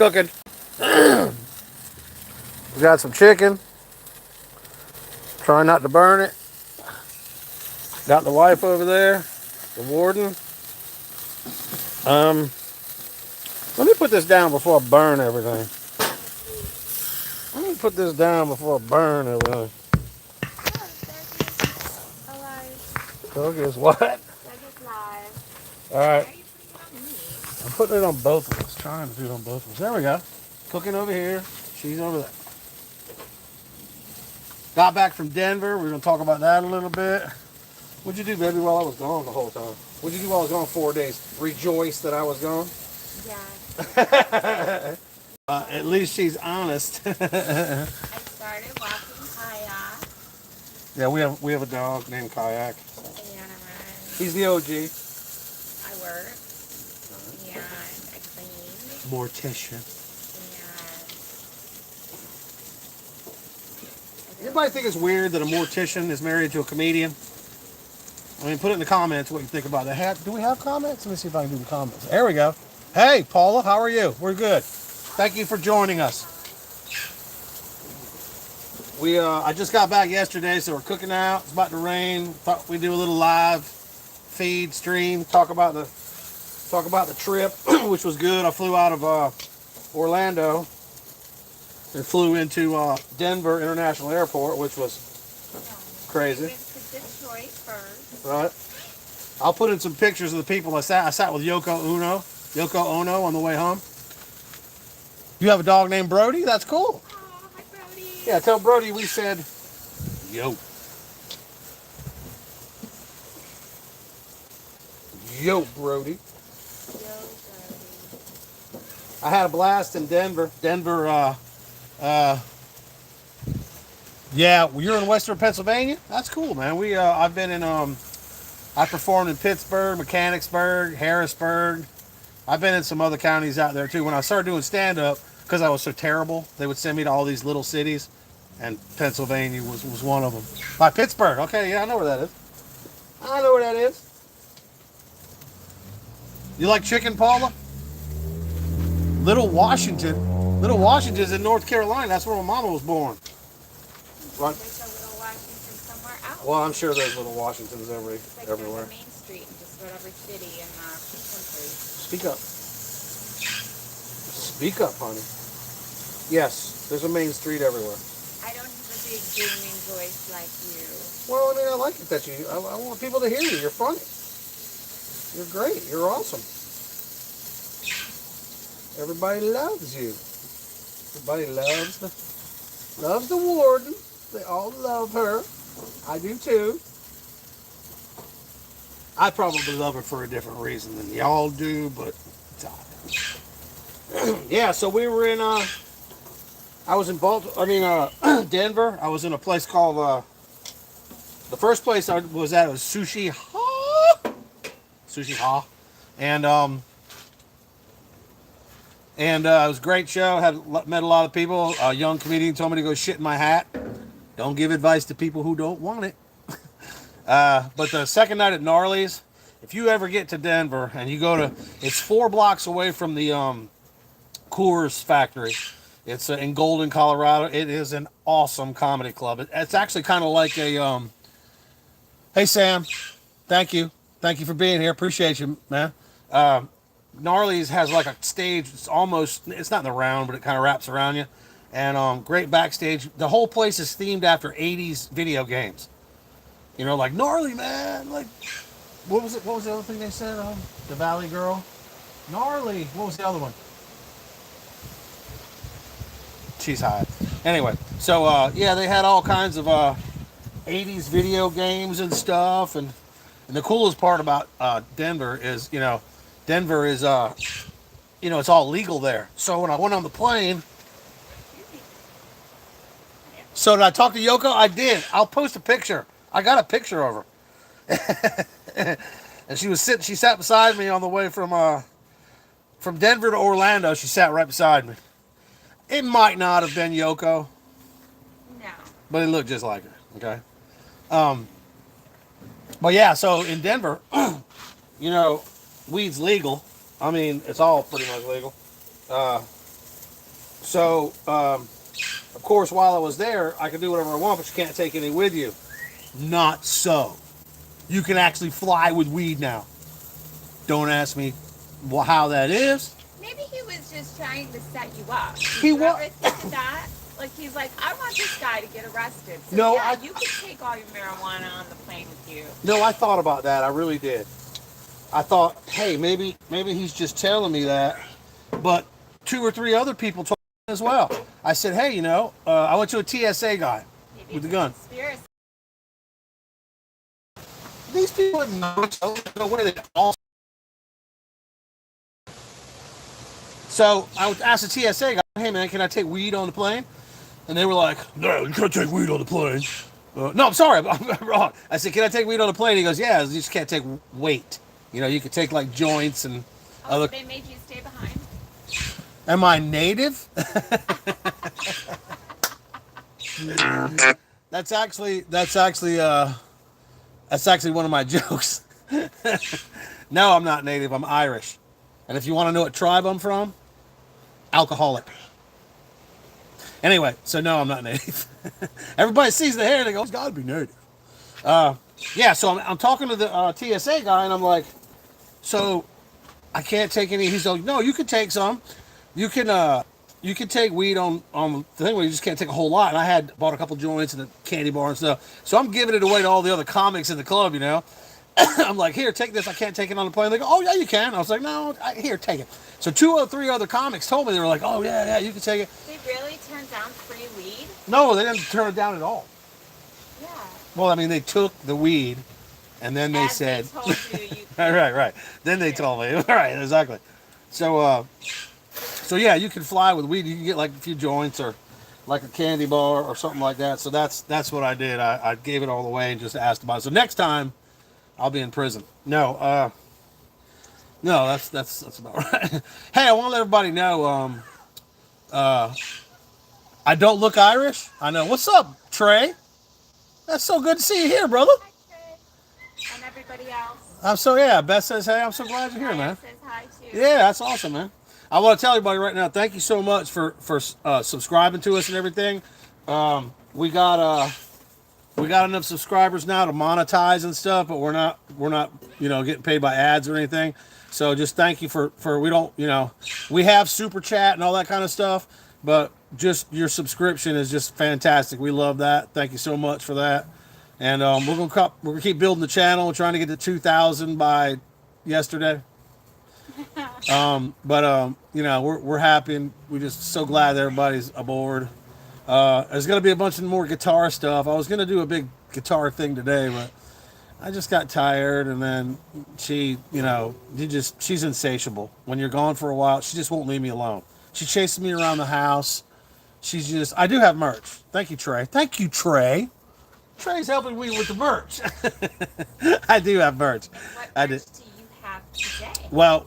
Cooking. We got some chicken. Try not to burn it. Got the wife over there, the warden. Um, Let me put this down before I burn everything. Let me put this down before I burn everything. Cook is what? All right. I'm putting it on both of us. Trying to do it on both of us. There we go. Cooking over here. She's over there. Got back from Denver. We're going to talk about that a little bit. What'd you do, baby, while I was gone the whole time? What'd you do while I was gone 4 days? Rejoice that I was gone? Yeah. At least she's honest. I started walking kayak. Yeah, we have a dog named Kayak. And He's the OG. I work. And I clean. Mortician. And Anybody think it's weird that a mortician is married to a comedian? I mean, put it in the comments what you think about that. Do we have comments? Let me see if I can do the comments. There we go. Hey, Paula, how are you? We're good. Thank you for joining us. I just got back yesterday, so we're cooking out. It's about to rain. Thought we'd do a little live feed stream. Talk about the trip, which was good. I flew out of Orlando and flew into Denver International Airport, which was crazy. we went to Detroit first. Right. I'll put in some pictures of the people I sat with Yoko Ono on the way home. You have a dog named Brody? That's cool. Oh, hi, Brody. Yeah, tell Brody we said yo. Yo, Brody. Yo, Brody. I had a blast in Denver. Yeah, you're in Western Pennsylvania? That's cool, man. I've been in I performed in Pittsburgh, Mechanicsburg, Harrisburg. I've been in some other counties out there too. When I started doing stand-up, because I was so terrible, they would send me to all these little cities, and Pennsylvania was one of them. By Pittsburgh. Okay, yeah, I know where that is. I know where that is. You like chicken, Paula? Little Washington. Little Washington's in North Carolina. That's where my mama was born. Right. There's a little Washington somewhere else. Well, I'm sure there's little Washingtons It's like everywhere. there's a main street in just about every city in the country. Speak up. Speak up, honey. Yes, there's a main street everywhere. I don't have a big booming voice like you. Well, I mean, I like it that I want people to hear you. You're funny. You're great. You're awesome. Everybody loves you. Everybody loves the warden. They all love her. I do too. I probably love her for a different reason than y'all do, but it's all right. Yeah, so we were in I was in Denver. I was in a place called the first place I was at was Sushi Ha. And it was a great show. Met a lot of people. A young comedian told me to go shit in my hat. Don't give advice to people who don't want it. But the second night at Gnarly's, if you ever get to Denver and you it's 4 blocks away from the Coors factory. It's in Golden, Colorado. It is an awesome comedy club. It's actually kind of like a, hey Sam, thank you for being here. Appreciate you, man. Gnarly's has like a stage. It's not in the round, but it kind of wraps around you. And great backstage. The whole place is themed after 80s video games. You know, like Gnarly, man. Like, what was the other thing they said? The Valley Girl. Gnarly. What was the other one? She's high. Anyway, so yeah, they had all kinds of 80s video games and stuff. And the coolest part about Denver is, it's all legal there. So when I went on the plane, so did I talk to Yoko? I did. I'll post a picture. I got a picture of her. And she sat beside me on the way from Denver to Orlando. She sat right beside me. It might not have been Yoko. No. But it looked just like her. Okay. But yeah, so in Denver, weed's legal. I mean, it's all pretty much legal. So, of course, while I was there, I could do whatever I want, but you can't take any with you. Not so. You can actually fly with weed now. Don't ask me how that is. Maybe he was just trying to set you up. He You wa- ever think of that? Like he's like, I want this guy to get arrested. So No, yeah, I- you can take all your marijuana on the plane with you. No, I thought about that. I really did. I thought, hey, maybe he's just telling me that. But 2 or 3 other people told me as well. I said, hey, I went to a TSA guy Maybe with the it's a gun. conspiracy. These people have no way they all. So I asked the TSA guy, hey man, can I take weed on the plane? And they were like, no, you can't take weed on the plane. No, I'm sorry, I'm wrong. I said, can I take weed on the plane? He goes, yeah, you just can't take weight. You could take like joints and Oh, other. so they made you stay behind? Am I native? That's actually one of my jokes. No, I'm not native. I'm Irish. And if you want to know what tribe I'm from, alcoholic. Anyway, so no, I'm not native. Everybody sees the hair and they go, it's got to be native. Yeah, so I'm talking to the TSA guy and I'm like, so I can't take any. He's like, no, you can take some. You can take weed on the thing where you just can't take a whole lot. And I had bought a couple joints and a candy bar and stuff. So I'm giving it away to all the other comics in the club, I'm like, here, take this. I can't take it on the plane. They go, oh, yeah, you can. I was like, no, here, take it. So 2 or 3 other comics told me, they were like, oh, yeah, you can take it. They really turned down free weed? No, they didn't turn it down at all. Yeah. Well, I mean, they took the weed and then they As said, they told you, you right. Then they told me, right, exactly. So yeah, you can fly with weed. You can get like a few joints or like a candy bar or something like that. So that's what I did. I gave it all away and just asked about it. So next time I'll be in prison. No, that's about right. Hey, I want to let everybody know. I don't look Irish. I know. What's up, Trey? That's so good to see you here, brother. Hi, Trey. And everybody else. Beth says, hey, I'm so glad you're here, man. Says hi too. Yeah, that's awesome, man. I want to tell everybody right now, thank you so much for subscribing to us and everything. We got enough subscribers now to monetize and stuff, but we're not getting paid by ads or anything. So just thank you for we have super chat and all that kind of stuff, but just your subscription is just fantastic. We love that. Thank you so much for that. And we're gonna keep building the channel. We're trying to get to 2,000 by yesterday. We're happy and we're just so glad that everybody's aboard. There's gonna be a bunch of more guitar stuff. I was gonna do a big guitar thing today, but I just got tired. And then she's insatiable. When you're gone for a while, she just won't leave me alone. She chases me around the house. I do have merch. Thank you, Trey. Trey's helping me with the merch. I do have merch. What merch do you have today? Well,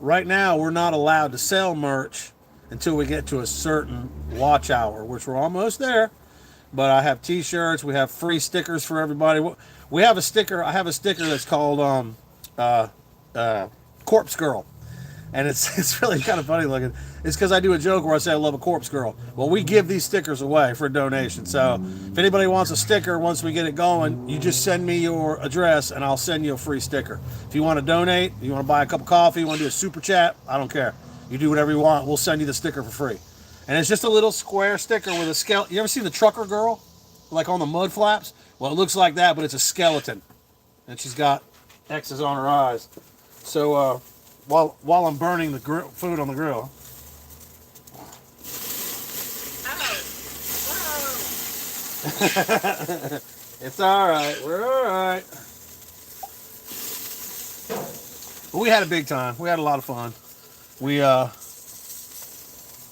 right now we're not allowed to sell merch until we get to a certain watch hour, which we're almost there. But I have t-shirts. We have free stickers for everybody. We have a sticker. I have a sticker that's called Corpse Girl. And it's really kind of funny looking. It's because I do a joke where I say I love a corpse girl. Well, we give these stickers away for a donation. So if anybody wants a sticker, once we get it going, you just send me your address and I'll send you a free sticker. If you want to donate, you want to buy a cup of coffee, you want to do a super chat, I don't care. You do whatever you want. We'll send you the sticker for free. And it's just a little square sticker with a skeleton. You ever see the trucker girl? Like on the mud flaps? Well, it looks like that, but it's a skeleton. And she's got X's on her eyes. So, while I'm burning the food on the grill. Whoa. It's all right. We're all right. But we had a big time. We had a lot of fun.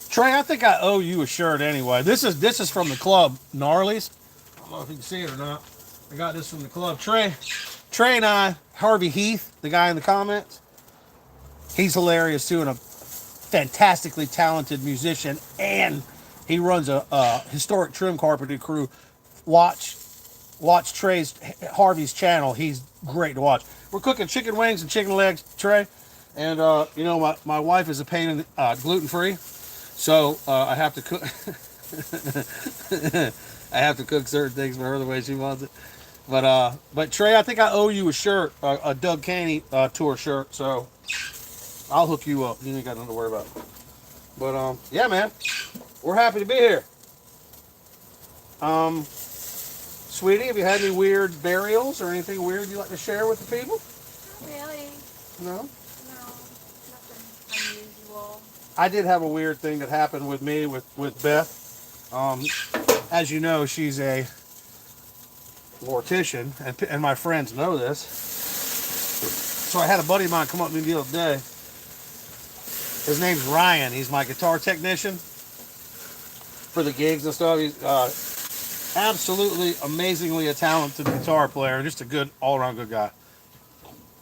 Trey, I think I owe you a shirt anyway. This is from the club, Gnarly's. I don't know if you can see it or not. I got this from the club. Trey and I, Harvey Heath, the guy in the comments, he's hilarious too and a fantastically talented musician, and he runs a historic trim carpentry crew. Watch Harvey's channel. He's great to watch. We're cooking chicken wings and chicken legs, Trey, and my wife is a pain in gluten free, So I have to cook. I have to cook certain things for her the way she wants it. But Trey, I think I owe you a shirt, a Doug Caney tour shirt. So I'll hook you up. You ain't got nothing to worry about. But yeah, man, we're happy to be here. Sweetie, have you had any weird burials or anything weird you'd like to share with the people? Not really. No. No, nothing unusual. I did have a weird thing that happened with me with Beth. As you know, she's a mortician, and my friends know this. So I had a buddy of mine come up to me the other day. His name's Ryan. He's my guitar technician for the gigs and stuff. He's absolutely, amazingly a talented guitar player, just a good, all-around good guy.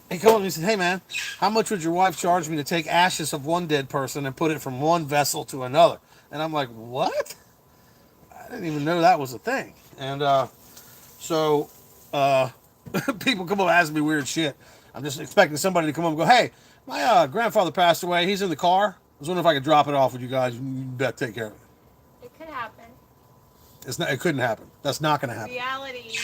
He called me and said, "Hey man, how much would your wife charge me to take ashes of one dead person and put it from one vessel to another?" And I'm like, "What? I didn't even know that was a thing." And so people come up and ask me weird shit. I'm just expecting somebody to come up and go, "Hey, my grandfather passed away. He's in the car. I was wondering if I could drop it off with you guys. You better take care of it." It could happen. It's not. It couldn't happen. That's not going to happen. Reality,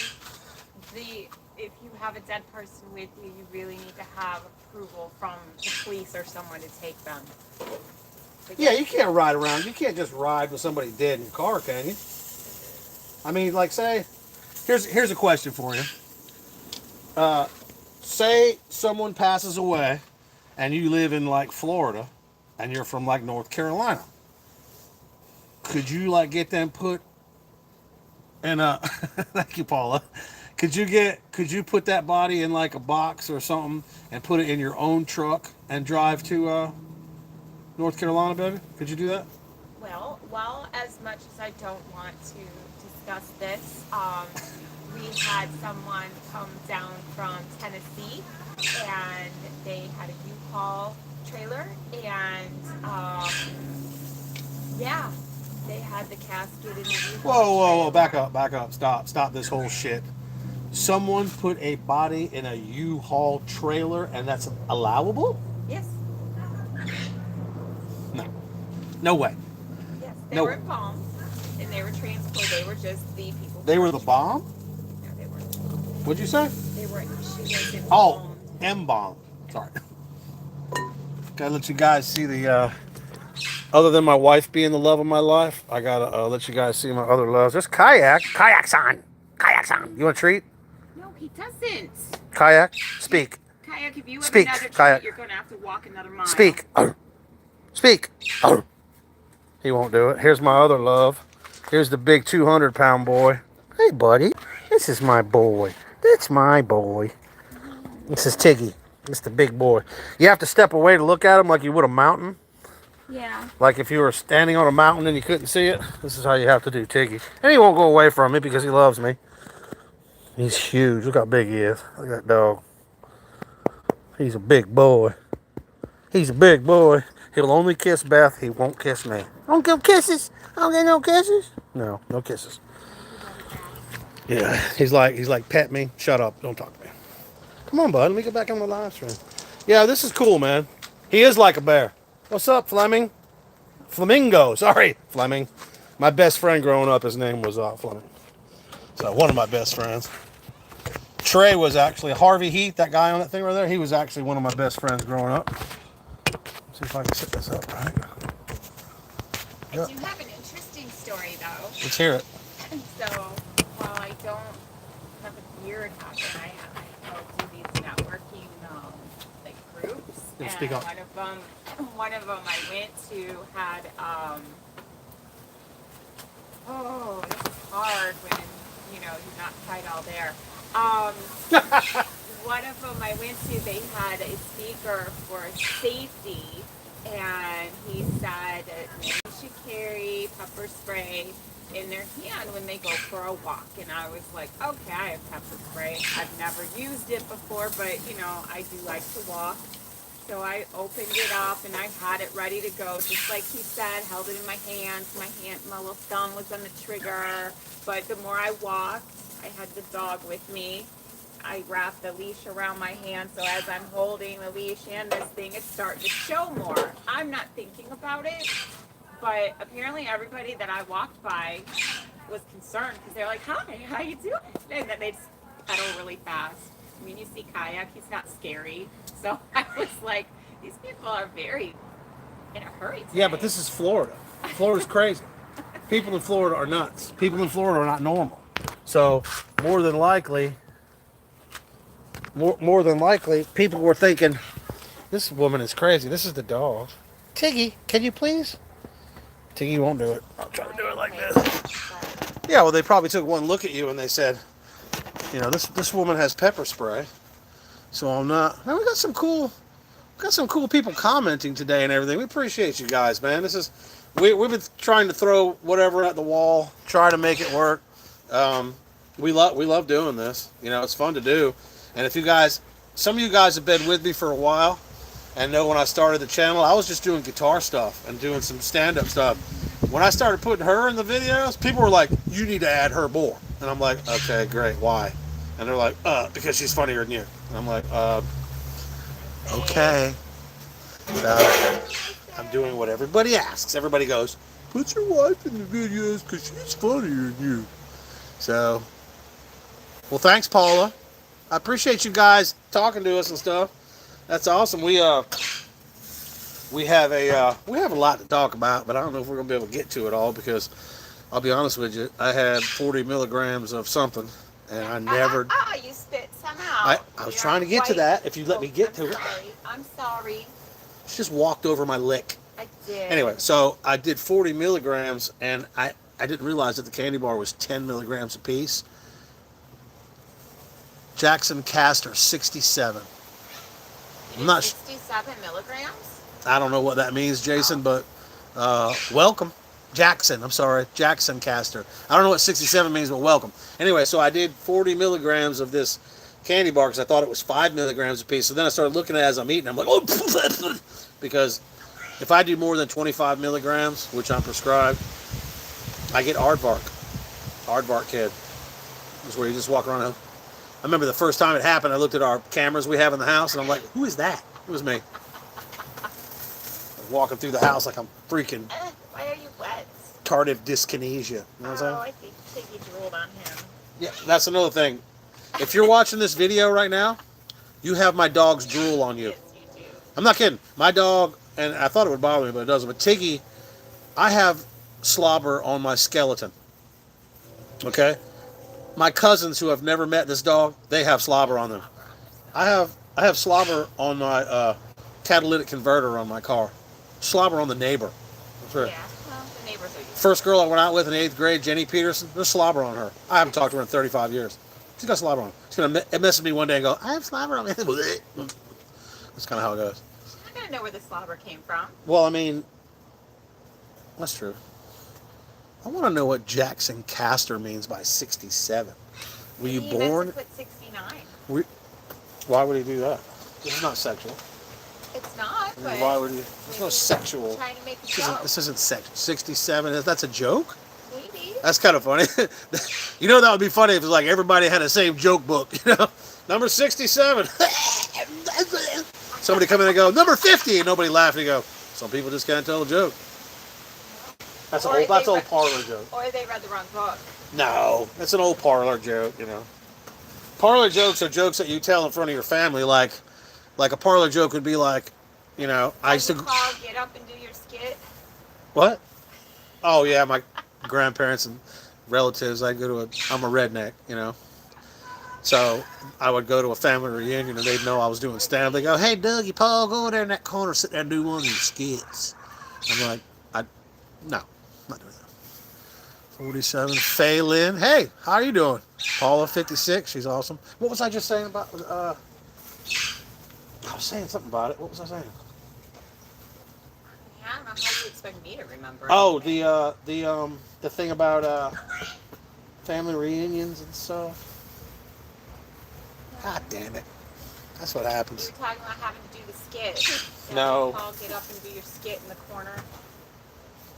if you have a dead person with you, you really need to have approval from the police or someone to take them. Yeah, you can't ride around. You can't just ride with somebody dead in your car, can you? I mean, like, say, here's a question for you. Say someone passes away, and you live in like Florida, and you're from like North Carolina. Could you like get them put in a? Thank you, Paula. Could you put that body in like a box or something and put it in your own truck and drive to North Carolina, baby? Could you do that? Well, as much as I don't want to discuss this, we had someone come down from Tennessee, and they had a U-Haul trailer, and yeah, they had the casket in the U-Haul Whoa! trailer. Back up! Stop this whole shit. Someone put a body in a U-Haul trailer, and that's allowable? Yes, No, no way. yes, they No were way. embalmed, and they were transported. They were just the people. They were the bomb? No, they weren't. What'd you say? They were. She was Oh, embalmed. M-bomb. Sorry. Gotta let you guys see the, other than my wife being the love of my life, I gotta let you guys see my other loves. There's Kayak. Kayak's on. Kayak's on. You want a treat? No, he doesn't. Kayak, speak. Kayak, if you have Speak, another treat, Kayak. you're going to have to walk another mile. Speak. Arr. Speak. Arr. He won't do it. Here's my other love. Here's the big 200-pound boy. Hey, buddy. This is my boy. That's my boy. This is Tiggy. This is the big boy. You have to step away to look at him like you would a mountain. Yeah. Like if you were standing on a mountain and you couldn't see it. This is how you have to do Tiggy. And he won't go away from me because he loves me. He's huge. Look how big he is. Look at that dog. He's a big boy. He's a big boy. He'll only kiss Beth. He won't kiss me. I don't give kisses. I don't get no kisses. No, no kisses. Yeah, he's like, pet me. Shut up. Don't talk to me. Come on, bud. Let me get back on the live stream. Yeah, this is cool, man. He is like a bear. What's up, Fleming? Flamingo. Sorry, Fleming. My best friend growing up, his name was Fleming. So one of my best friends. Trey was actually Harvey Heath, that guy on that thing right there. He was actually one of my best friends growing up. Let's see if I can set this up right. I do have an interesting story, though. Let's hear it. So, while I don't have a weird happen, I go to these networking like groups, Yeah, and speak up. one of them I went to had oh, this is hard when you're not quite all there. One of them I went to, they had a speaker for safety, and he said that they should carry pepper spray in their hand when they go for a walk. And I was like, okay, I have pepper spray. I've never used it before, but I do like to walk. So I opened it up and I had it ready to go, just like he said, held it in my hands. My little thumb was on the trigger. But the more I walked, I had the dog with me. I wrapped the leash around my hand, so as I'm holding the leash and this thing, it's starting to show more. I'm not thinking about it. But apparently everybody that I walked by was concerned because they're like, "Hi, how you doing?" And then they just pedal really fast. I mean, you see Kayak, he's not scary. So I was like, these people are very in a hurry today. Yeah, but this is Florida. Florida's crazy. People in Florida are nuts. People in Florida are not normal. So more than likely, people were thinking, this woman is crazy. This is the dog. Tiggy, can you please? Tiggy won't do it. I'll try to do it like this. Yeah, well, they probably took one look at you and they said, you know, this woman has pepper spray. So I'm not. Now we got some cool people commenting today and everything. We appreciate you guys, man. We've been trying to throw whatever at the wall, try to make it work. We love doing this. You know, it's fun to do. And if you guys, some of you guys have been with me for a while and know when I started the channel, I was just doing guitar stuff and doing some stand-up stuff. When I started putting her in the videos, people were like, you need to add her more. And I'm like, okay, great, why? And they're like, because she's funnier than you. And I'm like, okay. So, I'm doing what everybody asks. Everybody goes, put your wife in the videos because she's funnier than you. So, well, thanks, Paula. I appreciate you guys talking to us and stuff. That's awesome. We have a lot to talk about, but I don't know if we're gonna be able to get to it all because I'll be honest with you, I had 40 milligrams of something, and I never. You spit some out. I was trying to get to that. If you let me get to it. I'm sorry. She just walked over my lick. I did. Anyway, so I did 40 milligrams, and I didn't realize that the candy bar was 10 milligrams a piece. Jackson Castor, 67. I'm not 67 milligrams? I don't know what that means, Jason, but welcome. Jackson, I'm sorry, Jackson Castor. I don't know what 67 means, but welcome. Anyway, so I did 40 milligrams of this candy bar because I thought it was 5 milligrams a piece. So then I started looking at it as I'm eating. I'm like, oh, because if I do more than 25 milligrams, which I'm prescribed, I get aardvark. Aardvark kid. It's where you just walk around. I remember the first time it happened, I looked at our cameras we have in the house, and I'm like, who is that? It was me. I was walking through the house like I'm freaking why are you wet? tardive dyskinesia. You know what I'm saying? I think you drooled on him. Yeah, that's another thing. If you're watching this video right now, you have my dog's drool on you. Yes, you do. I'm not kidding. My dog, and I thought it would bother me, but it doesn't. But Tiggy, I have slobber on my skeleton. Okay? My cousins who have never met this dog, they have slobber on them. I have slobber on my catalytic converter on my car. Slobber on the neighbor. That's right. Yeah, well, the neighbors are used to First girl I went out with in 8th grade, Jenny Peterson, there's slobber on her. I haven't talked to her in 35 years. She's got slobber on her. She's going to message me one day and go, I have slobber on me. That's kind of how it goes. I didn't know where the slobber came from. Well, I mean, that's true. I want to know what Jackson Castor means by 67. Were you He born? meant to put 69. Why would he do that? This is not sexual. It's not, but Why would he? There's no sexual. trying to make a joke. This isn't sexual. 67. That's a joke? Maybe. That's kind of funny. You know, that would be funny if it was like everybody had the same joke book. You know, number 67. Somebody come in and go number 50, and nobody laughed. And you go, some people just can't tell a joke. That's Or an old they parlor joke. Or they read the wrong book. No, that's an old parlor joke. You know, parlor jokes are jokes that you tell in front of your family. Like a parlor joke would be like, you know, I used to. Call, get up and do your skit. What? Oh yeah, my grandparents and relatives. I'm a redneck, you know. So I would go to a family reunion and they'd know I was doing stand-up. They go, hey, Dougie, Paul, go over there in that corner, sit there and do one of your skits. I'm like, no, I'm not doing that. 47, Faye Lynn. Hey, how are you doing? Paula, 56, she's awesome. What was I just saying about, I was saying something about it. What was I saying? Yeah, I don't know how you expect me to remember. Oh, the thing about family reunions and stuff. God damn it. That's what You happens. were talking about having to do the skit. No. Paul, get up and do your skit in the corner.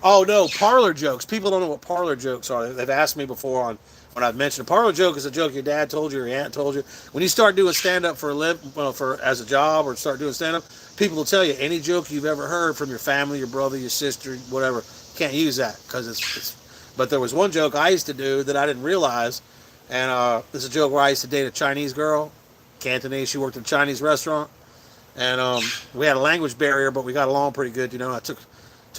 Oh, no, parlor jokes. People don't know what parlor jokes are. They've asked me before when I've mentioned a parlor joke is a joke your dad told you or your aunt told you. When you start doing stand-up as a job or start doing stand-up, people will tell you any joke you've ever heard from your family, your brother, your sister, whatever. can't use that because it's. But there was one joke I used to do that I didn't realize, and this is a joke where I used to date a Chinese girl, Cantonese. She worked in a Chinese restaurant, and we had a language barrier, but we got along pretty good. I took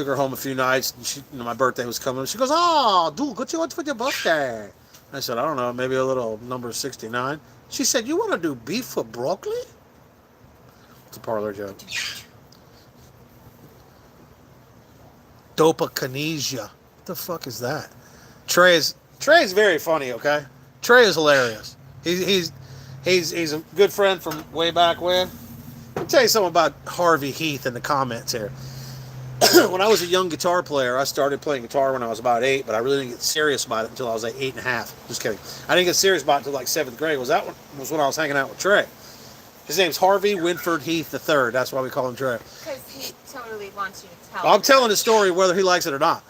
her home a few nights, and my birthday was coming. She goes, "Oh, dude, what you want for your birthday?" I said, "I don't know, maybe a little number 69." She said, "You want to do beef for broccoli?" It's a parlor joke. Dopakinesia. What the fuck is that? Trey's very funny. Okay, Trey is hilarious. He's a good friend from way back when. I'll tell you something about Harvey Heath in the comments here. When I was a young guitar player, I started playing guitar when I was about 8, but I really didn't get serious about it until I was like 8 and a half. Just kidding. I didn't get serious about it until like 7th grade. Was when I was hanging out with Trey. His name's Harvey Winford Heath III. That's why we call him Trey. Because he totally wants you to tell. I'm telling his story whether he likes it or not.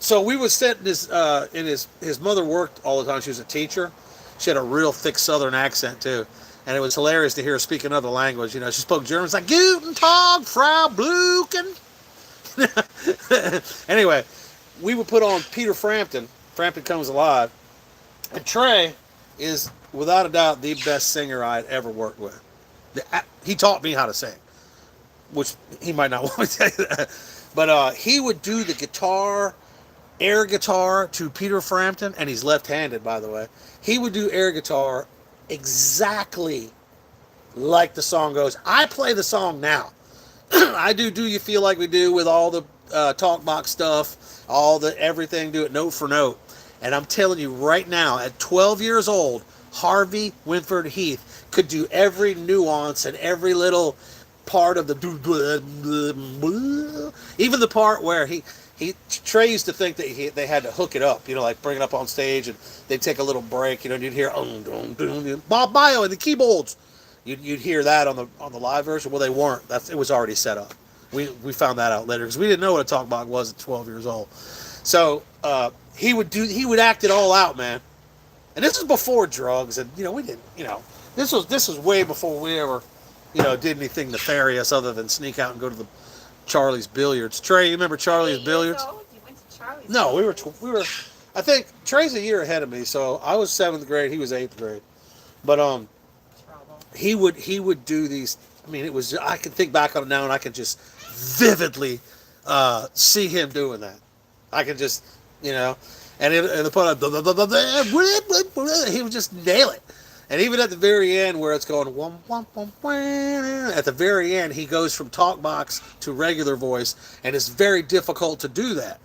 So we would sit in his mother worked all the time. She was a teacher. She had a real thick Southern accent too. And it was hilarious to hear her speak another language. She spoke German. It's like, Guten Tag, Frau Bluken. Anyway, we would put on Peter Frampton. Frampton Comes Alive. And Trey is, without a doubt, the best singer I'd ever worked with. He taught me how to sing, which he might not want me to tell you that. But he would do the guitar, air guitar to Peter Frampton, and he's left-handed, by the way. He would do air guitar exactly like the song goes. I play the song now. I do You Feel Like We Do with all the talk box stuff, all the everything, do it note for note. And I'm telling you right now, at 12 years old, Harvey Winford Heath could do every nuance and every little part of the even the part where Trey used to think that they had to hook it up, like bring it up on stage and they'd take a little break, and you'd hear Bob Bio and the keyboards. You'd hear that on the live version. Well, they weren't. It was already set up. We found that out later because we didn't know what a talkbox was at 12 years old. So he would act it all out, man. And this was before drugs, and we didn't. This was way before we ever did anything nefarious other than sneak out and go to the Charlie's Billiards. Trey, you remember Charlie's Billiards? You went to Charlie's. No, we were. I think Trey's a year ahead of me, so I was 7th grade. He was 8th grade. But he would do these. I mean, it was. I can think back on it now, and I can just vividly see him doing that. I can just, and the part he would just nail it. And even at the very end, where it's going wham, wham, wham, wham, at the very end, he goes from talk box to regular voice, and it's very difficult to do that.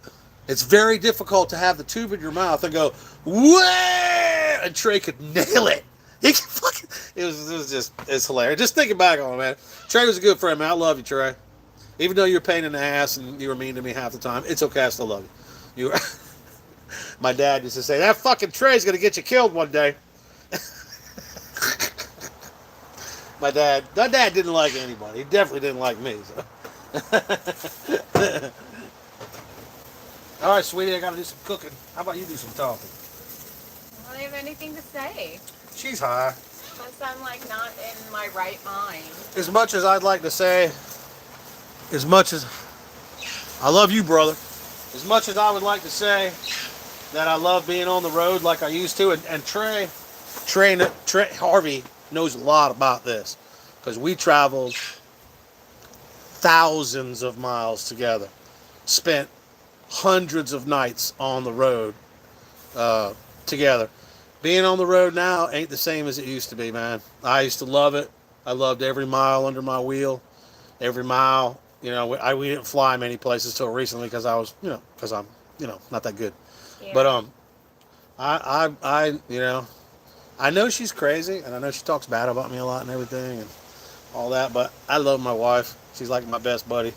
It's very difficult to have the tube in your mouth and go wah, and Trey could nail it. He could fucking. It's hilarious. Just thinking back on it, man. Trey was a good friend, man. I love you, Trey. Even though you're a pain in the ass and you were mean to me half the time, it's okay. I still love you. My dad used to say, that fucking Trey's gonna get you killed one day. My dad didn't like anybody. He definitely didn't like me. So. All right, sweetie, I gotta do some cooking. How about you do some talking? I don't have anything to say. She's high. Plus, I'm not in my right mind. As much as I'd like to say, as much as I love you, brother, as much as I would like to say that I love being on the road like I used to, and Trey Harvey knows a lot about this because we traveled thousands of miles together, spent hundreds of nights on the road together. Being on the road now ain't the same as it used to be, man. I used to love it. I loved every mile under my wheel, every mile. We didn't fly many places till recently because I was, because I'm, not that good. Yeah. But I know she's crazy, and I know she talks bad about me a lot and everything and all that, but I love my wife. She's like my best buddy.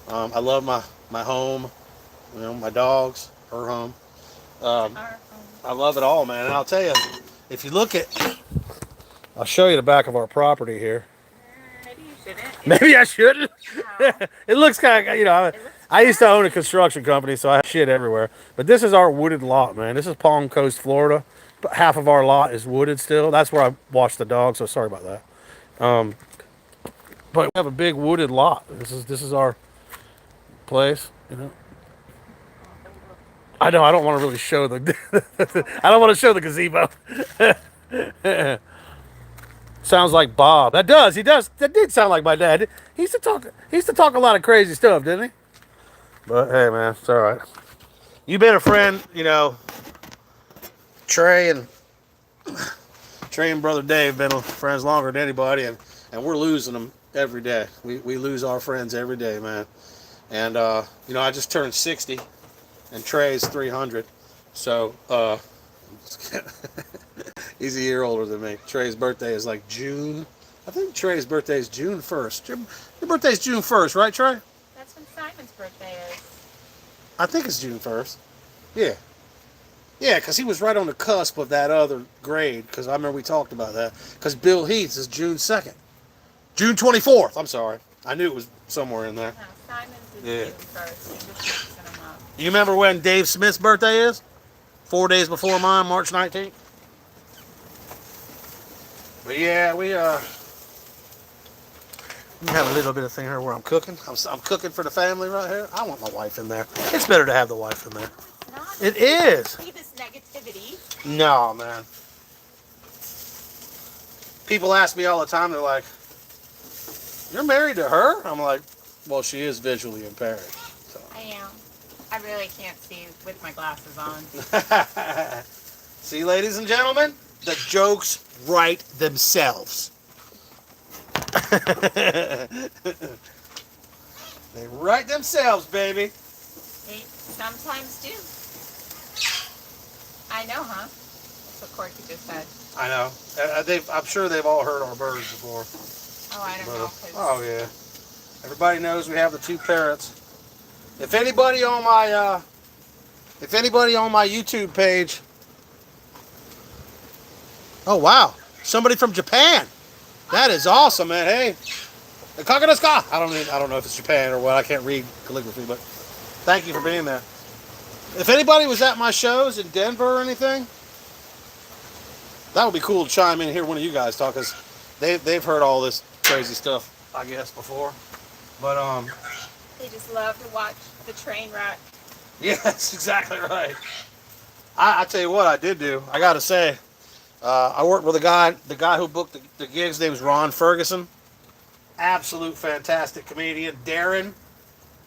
I love my home, my dogs, her home. I love it all, man. And I'll tell you, if you look at, I'll show you the back of our property here. Maybe you shouldn't. Maybe I shouldn't. No. It looks kind of, I used to own a construction company, so I have shit everywhere. But this is our wooded lot, man. This is Palm Coast, Florida. Half of our lot is wooded still. That's where I watch the dogs, so sorry about that. But we have a big wooded lot. This is our place, I know. I don't want to really show the. I don't want to show the gazebo. Sounds like Bob. That does. He does. That did sound like my dad. He used to talk. He used to talk a lot of crazy stuff, didn't he? But hey, man, it's all right. You've been a friend, you know. Trey and brother Dave been friends longer than anybody, and we're losing them every day. We lose our friends every day, man. And you know, I just turned 60, and Trey's 300, so he's a year older than me. Trey's birthday is like June. I think Trey's birthday is June 1st. Your birthday's June 1st, right, Trey? That's when Simon's birthday is. I think it's June 1st. Yeah. Yeah, because he was right on the cusp of that other grade, because I remember we talked about that. Because Bill Heath's is June 2nd. June 24th, I'm sorry. I knew it was somewhere in there. No, Simon's is June 1st. You're just mixing them up. You remember when Dave Smith's birthday is? 4 days before mine, March 19th. But yeah, we have a little bit of thing here where I'm cooking. I'm cooking for the family right here. I want my wife in there. It's better to have the wife in there. It's not. It is. See this negativity. No, man. People ask me all the time, they're like, "You're married to her?" I'm like, well, she is visually impaired. So. I am. I really can't see with my glasses on. See, ladies and gentlemen, the jokes write themselves. They write themselves, baby. They sometimes do. I know, huh? That's what Corky just said. I know. I'm sure they've all heard our birds before. Oh, I don't know. Oh yeah. Everybody knows we have the two parrots. If anybody on my YouTube page. Oh wow, somebody from Japan. That is awesome, man. Hey, the Kakanaska. I don't know if it's Japan or what. I can't read calligraphy, but thank you for being there. If anybody was at my shows in Denver or anything, that would be cool to chime in and hear one of you guys talk, because they've heard all this crazy stuff, I guess, before. But they just love to watch the train wreck. yeah, that's exactly right. I tell you what, I did do. I got to say, I worked with the guy who booked the gigs. His name was Ron Ferguson. Absolute fantastic comedian. Darren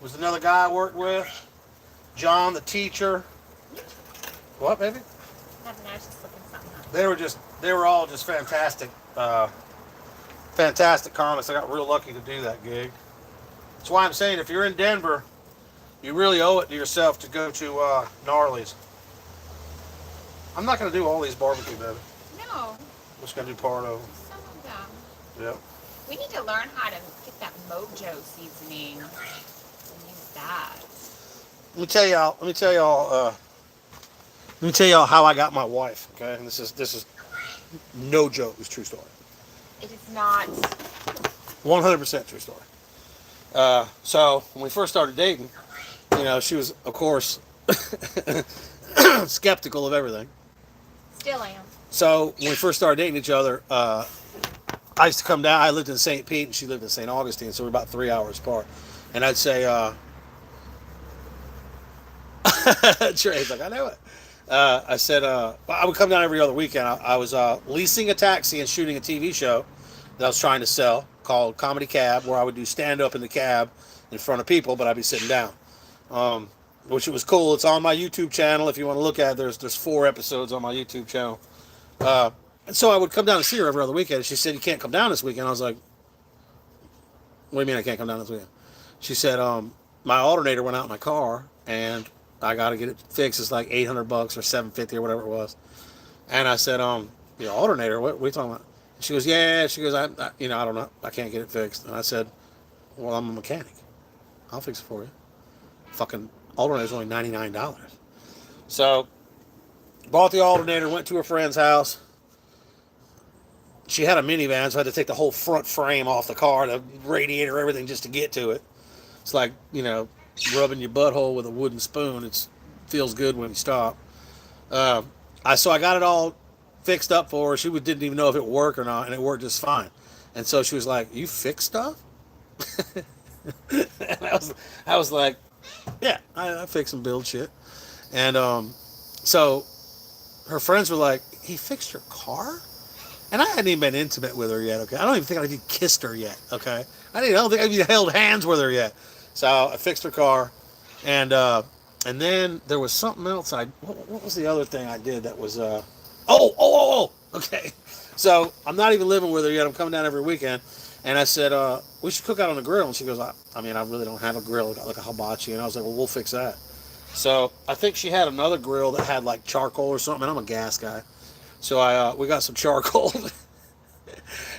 was another guy I worked with. John, the teacher. What, baby? Nothing, I was just looking something up. They were all just fantastic, fantastic comics. I got real lucky to do that gig. That's why I'm saying, if you're in Denver, you really owe it to yourself to go to Gnarly's. I'm not going to do all these barbecue, baby. No. I'm just going to do part of them. Some of them. Yep. We need to learn how to get that mojo seasoning and use that. Let me tell y'all how I got my wife. Okay, and this is no joke. It's a true story. It is not. 100% true story. So when we first started dating, you know, she was, of course, skeptical of everything. Still am. So when we first started dating each other, I used to come down. I lived in St. Pete and she lived in St. Augustine, so we're about 3 hours apart. And I'd say, Trey's like, I know it. I said, I would come down every other weekend. I was leasing a taxi and shooting a TV show that I was trying to sell called Comedy Cab, where I would do stand-up in the cab in front of people, but I'd be sitting down, which it was cool. It's on my YouTube channel. If you want to look at it, there's 4 episodes on my YouTube channel. And so I would come down and see her every other weekend. And she said, you can't come down this weekend. I was like, what do you mean I can't come down this weekend? She said, my alternator went out in my car, and I got to get it fixed. It's like $800 or $750 or whatever it was. And I said, your alternator, what are you talking about? And she goes, yeah. She goes, I don't know. I can't get it fixed. And I said, well, I'm a mechanic. I'll fix it for you. Fucking alternator's only $99. So, bought the alternator, went to her friend's house. She had a minivan, so I had to take the whole front frame off the car, the radiator, everything, just to get to it. It's like, you know, rubbing your butthole with a wooden spoon. It feels good when you stop. So I got it all fixed up for her. She didn't even know if it would work or not, and it worked just fine. And so she was like, you fix stuff? And I was like, yeah, I fix and build shit. And so her friends were like, he fixed her car? And I hadn't even been intimate with her yet, okay? I don't even think I'd even kissed her yet, okay? I don't think I'd even held hands with her yet. So I fixed her car. And then there was something else. What was the other thing I did that was, okay. So I'm not even living with her yet. I'm coming down every weekend. And I said, we should cook out on the grill. And she goes, I mean, I really don't have a grill. I got like a hibachi. And I was like, well, we'll fix that. So I think she had another grill that had like charcoal or something. And I'm a gas guy. So we got some charcoal.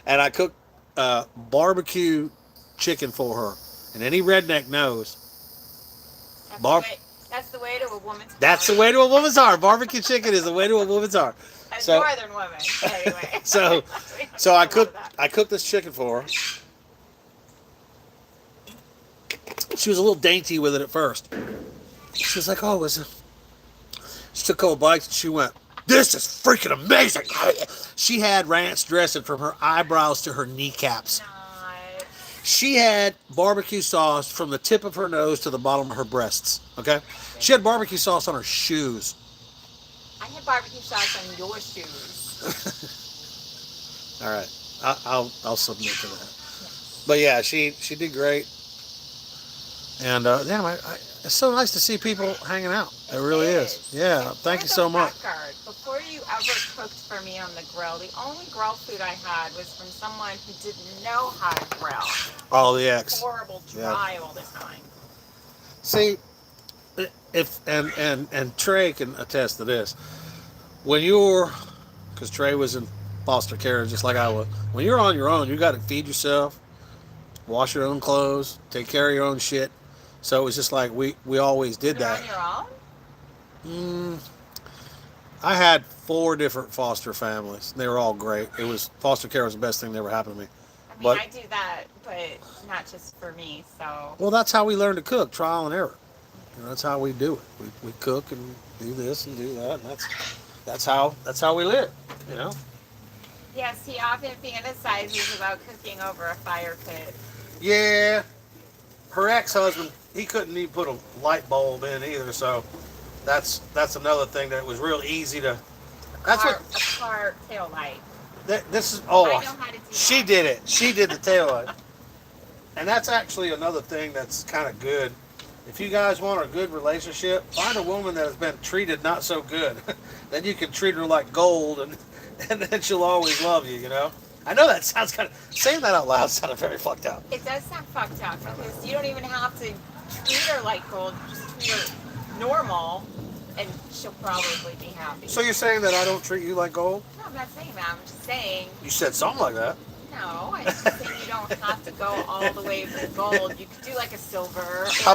And I cooked barbecue chicken for her. And any redneck knows. That's the way to a woman's heart. That's the way to a woman's heart. Barbecue chicken is the way to a woman's heart. A northern woman, anyway. So I cooked this chicken for her. She was a little dainty with it at first. She was like, she took a couple bites and she went, this is freaking amazing. She had ranch dressing from her eyebrows to her kneecaps. Nice. She had barbecue sauce from the tip of her nose to the bottom of her breasts. Okay? She had barbecue sauce on her shoes. I had barbecue sauce on your shoes. All right. I'll submit to that. But yeah, she did great. And damn, it's so nice to see people hanging out. It really is. Yeah, thank you so much. Before you ever cooked for me on the grill, the only grill food I had was from someone who didn't know how to grill. Oh, the ex. Horrible, dry all the time. See, and Trey can attest to this. Because Trey was in foster care just like I was. When you're on your own, you got to feed yourself, wash your own clothes, take care of your own shit. So it was just like we always did that. You're on your own? I had 4 different foster families. They were all great. Foster care was the best thing that ever happened to me. I mean, I do that, but not just for me. So. Well, that's how we learn to cook, trial and error. That's how we do it. We cook and do this and do that, and that's how we live. Yes, he often fantasizes about cooking over a fire pit. Yeah. Her ex-husband, he couldn't even put a light bulb in either, so that's another thing that was real easy to. A car tail light. This is I know how to do she that. did it. She did the tail light, and that's actually another thing that's kind of good. If you guys want a good relationship, find a woman that has been treated not so good. Then you can treat her like gold, and then she'll always love you. I know that sounds saying that out loud sounded very fucked up. It does sound fucked up because you don't even have to treat her like gold. Just treat her normal, and she'll probably be happy. So you're saying that I don't treat you like gold? No, I'm not saying that. I'm just saying. You said something like that. No, I'm just saying you don't have to go all the way to gold. You could do like a silver or bronze. How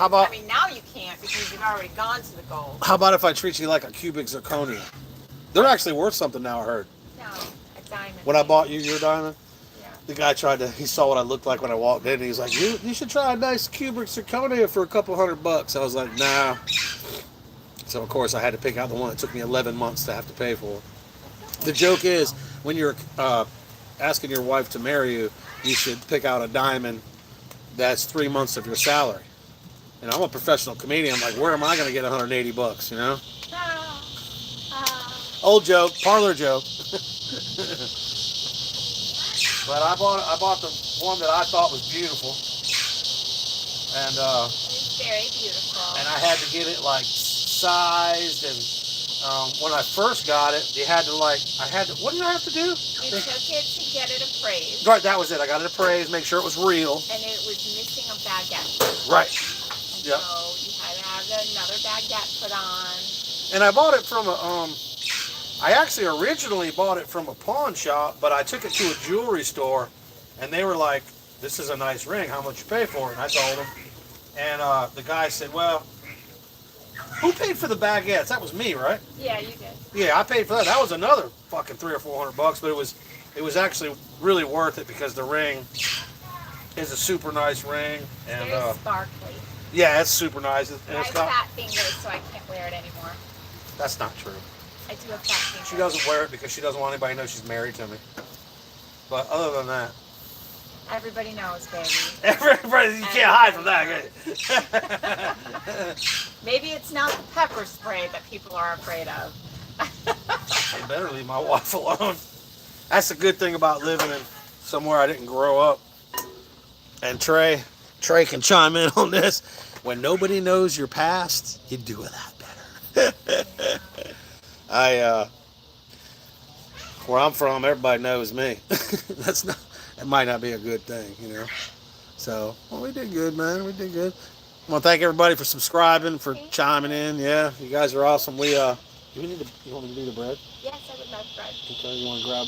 about? I mean, now you can't because you've already gone to the gold. How about if I treat you like a cubic zirconia? They're actually worth something now, I heard. No, a diamond. When I bought you your diamond? Yeah. The guy he saw what I looked like when I walked in, and he's like, you should try a nice cubic zirconia for a couple $100. I was like, nah. So, of course, I had to pick out the one that took me 11 months to have to pay for. The joke is, when you're asking your wife to marry you, you should pick out a diamond that's 3 months of your salary. And I'm a professional comedian. I'm like, where am I going to get $180, Old joke, parlor joke. But I bought the one that I thought was beautiful. And It's very beautiful. and I had to get it like sized, and when I first got it, what did I have to do? You took it to get it appraised. Right, that was it. I got it appraised, make sure it was real. And it was missing a baguette. Right. And Yep. so you had to have another baguette put on. And I bought it from I actually originally bought it from a pawn shop, but I took it to a jewelry store, and they were like, this is a nice ring, how much you pay for it? And I told them. And the guy said, well, who paid for the baguettes? That was me, right? Yeah, you did. Yeah, I paid for that. That was another fucking $300 or $400, but it was actually really worth it because the ring is a super nice ring, and Very sparkly. yeah, it's super nice. And I have fat fingers, so I can't wear it anymore. That's not true. I do have fat fingers. She doesn't wear it because she doesn't want anybody to know she's married to me. But other than that, Everybody knows, baby. Everybody, you can't hide from that. Maybe it's not the pepper spray that people are afraid of. I better leave my wife alone. That's the good thing about living in somewhere I didn't grow up. And Trey can chime in on this. When nobody knows your past, you do a lot better. Where I'm from, everybody knows me. That might not be a good thing, you know. So, well, we did good, man. We did good. I want to thank everybody for subscribing, for chiming in. Yeah, you guys are awesome. You want me to do the bread? Yes, I would love bread. Okay, you want to grab,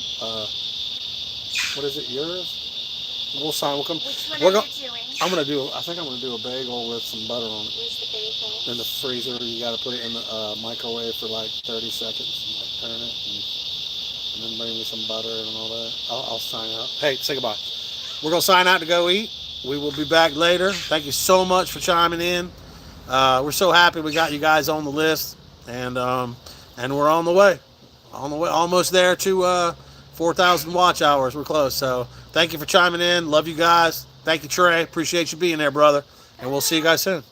what is it, yours? We'll sign. We'll come. Which one are you doing? I think I'm gonna do a bagel with some butter on it. Where's the bagel? In the freezer, you gotta put it in the microwave for like 30 seconds. And like turn it, and then bring me some butter and all that. I'll sign out. Hey, say goodbye. We're gonna sign out to go eat. We will be back later. Thank you so much for chiming in. We're so happy we got you guys on the list, and we're on the way. Almost there to 4,000 watch hours. We're close. So thank you for chiming in. Love you guys. Thank you, Trey. Appreciate you being there, brother. And we'll see you guys soon.